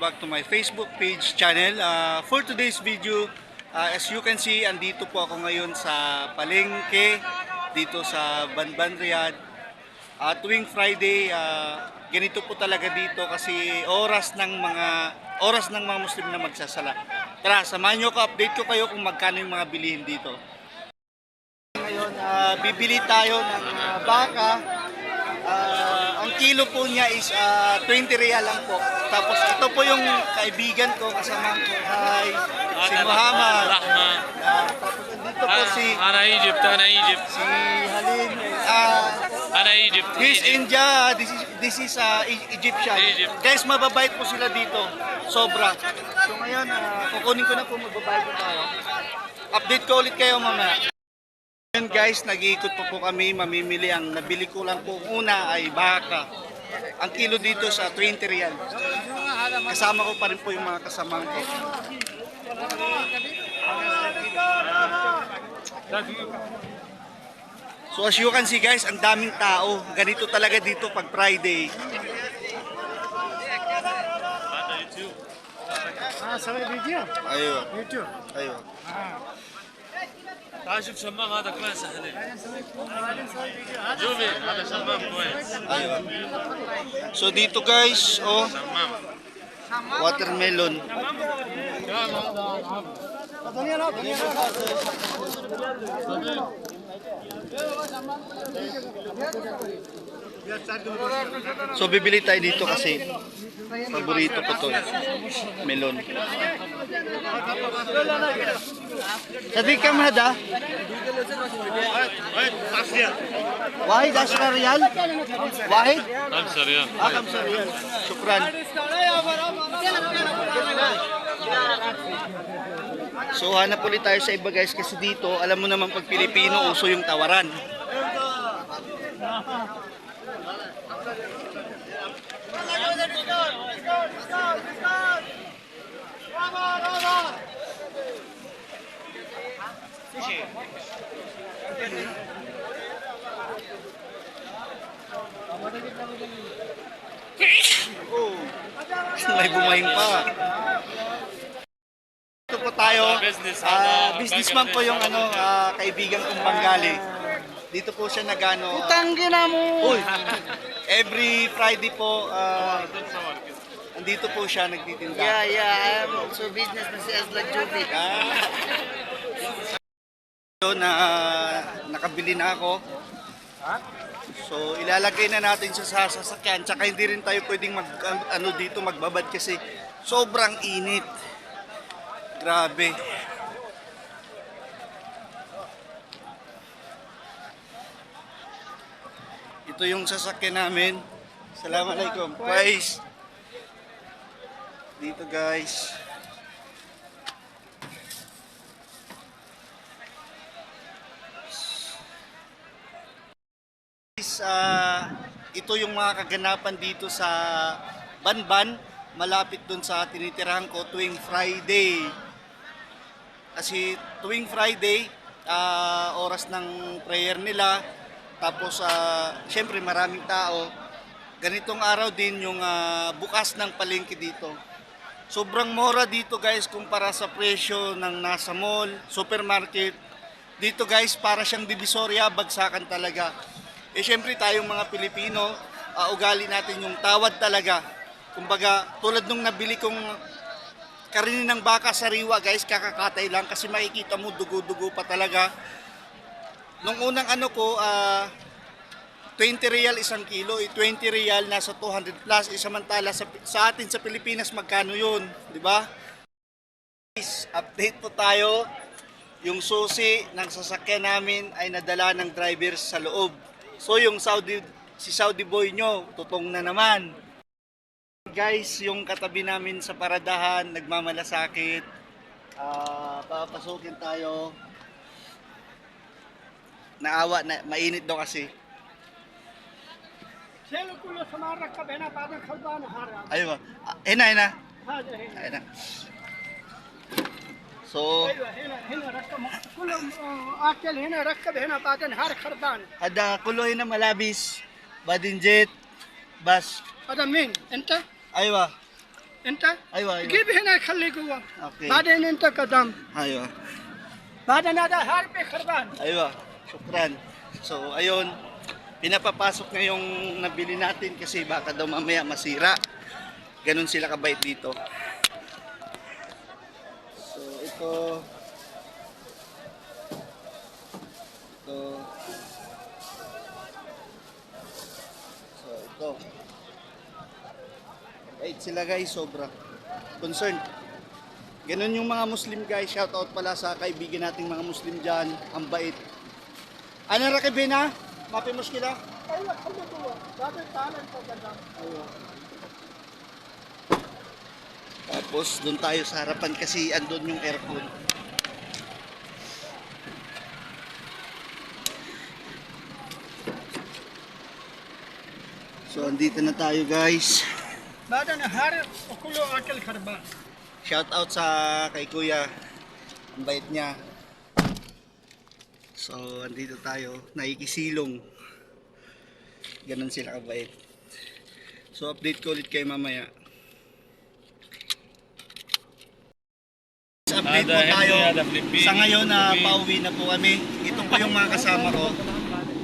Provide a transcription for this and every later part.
back to my Facebook page channel. For today's video, as you can see, andito po ako ngayon sa palengke dito sa Banban, Riyadh. Tuwing Friday, ganito po talaga dito kasi oras ng mga Muslim na magsasala. Tara, samahan nyo ko, update ko kayo kung magkano yung mga bilihin dito. Ngayon, bibili tayo ng baka. Ang kilo po niya is 20 riyal lang po. Tapos ito po yung kaibigan ko, kasama ko. Hi, si Muhammad. Tapos dito po si أنا Egypt si Halim. أنا Egypt He's India. This is Egyptian. Egypt. Guys, mababait po sila dito. Sobra. So ngayon, kukunin ko na po, magbabayad po tayo. Update ko ulit kayo mamaya. Ngayon guys, nag-iikot po kami, mamimili. Ang nabili ko lang po una ay baka. Ang kilo dito sa 20 riyal. Kasama ko pa rin po yung mga kasama ko. So as you can see guys, ang daming tao. Ganito talaga dito pag Friday. Ayo. يوتيوب Ayo. تعال شوف شمام هذا كمان سهل جوبي هذا شمام كويس Ayo. So dito guys, oh, شمام watermelon. So bibili tayo dito kasi paborito ko to, melon. Sabi ka mahada? Wahid 10 riyal? Wahid? 5 ريال 5 riyal. Shukran. So hanap ulit tayo sa iba guys kasi dito, alam mo naman pag Pilipino, uso yung tawaran. Oh, may bumahin pa. Ito po tayo, businessman po yung kaibigan kong Bengali. Dito po siya nagano. Tangina mo! Uy, every Friday po, andito po siya nagtitinda. Yeah, I'm also business na si Aslan Jubi. So, nakabili na ako. So, ilalagay na natin siya sa sasakyan. Tsaka hindi rin tayo pwedeng dito magbabad kasi sobrang init. Grabe. Ito yung sasakyan namin. Assalamualaikum. Guys. Dito guys. Ito yung mga kaganapan dito sa Banban, malapit dun sa tinitirahan ko tuwing Friday. Kasi tuwing Friday, oras ng prayer nila, tapos syempre maraming tao. Ganitong araw din yung bukas ng palengke dito. Sobrang mura dito guys kumpara sa presyo ng nasa mall, supermarket. Dito guys para siyang Divisoria, bagsakan talaga. Syempre tayong mga Pilipino, ugali natin yung tawad talaga. Kumbaga, tulad nung nabili kong karne ng baka sa Riwa, guys, kakakatay lang kasi makikita mo dugo-dugo pa talaga. Nung unang 20 riyal isang kilo, 20 riyal nasa 200 plus, samantala sa atin sa Pilipinas magkano yun, di ba? Guys, update po tayo. Yung susi ng sasakyan namin ay nadala ng driver sa loob. So yung si Saudi boy nyo, tutong na naman. Guys, yung katabi namin sa paradahan, nagmamalasakit. Papasukin tayo. Naawa, mainit daw kasi. Ayun ba? Hina. Ayun na. So, هذا كله هنا ملابس بعدين جيت بس هذا مين؟ انت؟ ايوه انت ايوه ايوه جيب هنا خليه جوا اوكي بعدين انت قدام ايوه بعدين هذا هارب خربان aywa shukran so ayun pinapapasok na yung nabili natin kasi baka daw mamaya masira ganun sila kabait dito so ito so ito kabait sila guys sobra concerned. Ganun yung mga Muslim guys. Shout out pala sa kaibigan nating mga Muslim dyan. Ang bait. Ano rakibin ha? Mapi muskila? ايوه خليه جوا بعدين تعال انت قدام Tapos doon tayo sa harapan kasi andun yung aircon. So andito na tayo guys. بعدين هارب وكله اكل خربان Shout out sa kay Kuya. Ang bait niya. So andito tayo. Nakikisilong. Ganun sila kabait. So update ko ulit kayo mamaya. Update po tayo. Sa ngayon na pauwi na po kami. Ito po yung mga kasama ko.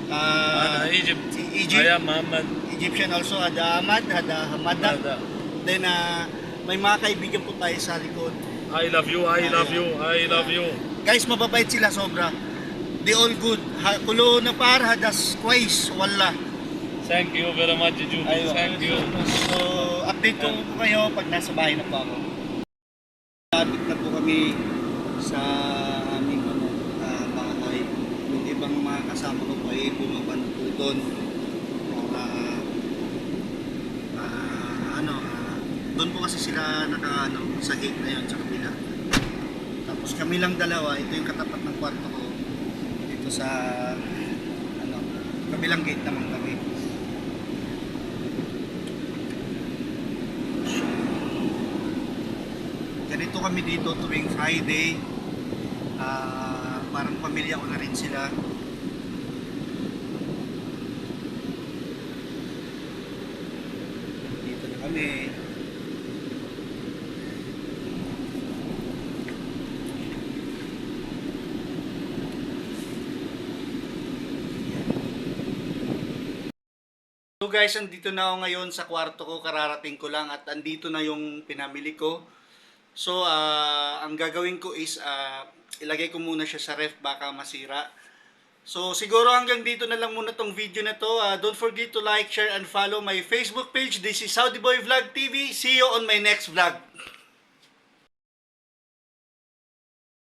أنا إيجيبت Si Egypt, أيام محمد Egyptian also, Hada Ahmad, Hada Hamada. Then may mga kaibigan po tayo sa likod. I love you I love you I love you Guys, mababait sila sobra. They all good. Kulo na par, hadas kwais, wala. thank you very much Juby thank you So, update ko po kayo pag nasa bahay na po ako. Lapit na po kami sa aming bahay. Yung ibang mga kasama ko po ay bumaba na po doon. Doon po kasi sila sa gate na yun sa kabila. Tapos kami lang dalawa, ito yung katapat ng kwarto ko. Dito sa kabilang gate naman kami. Ganito kami dito tuwing Friday. Parang pamilya ko na rin sila. Dito na kami. So guys, andito na ako ngayon sa kwarto ko, kararating ko lang at andito na yung pinamili ko. So, ang gagawin ko is ilagay ko muna siya sa ref baka masira. So, siguro hanggang dito na lang muna tong video na to. Don't forget to like, share, and follow my Facebook page. This is Saudi Boy Vlog TV. See you on my next vlog.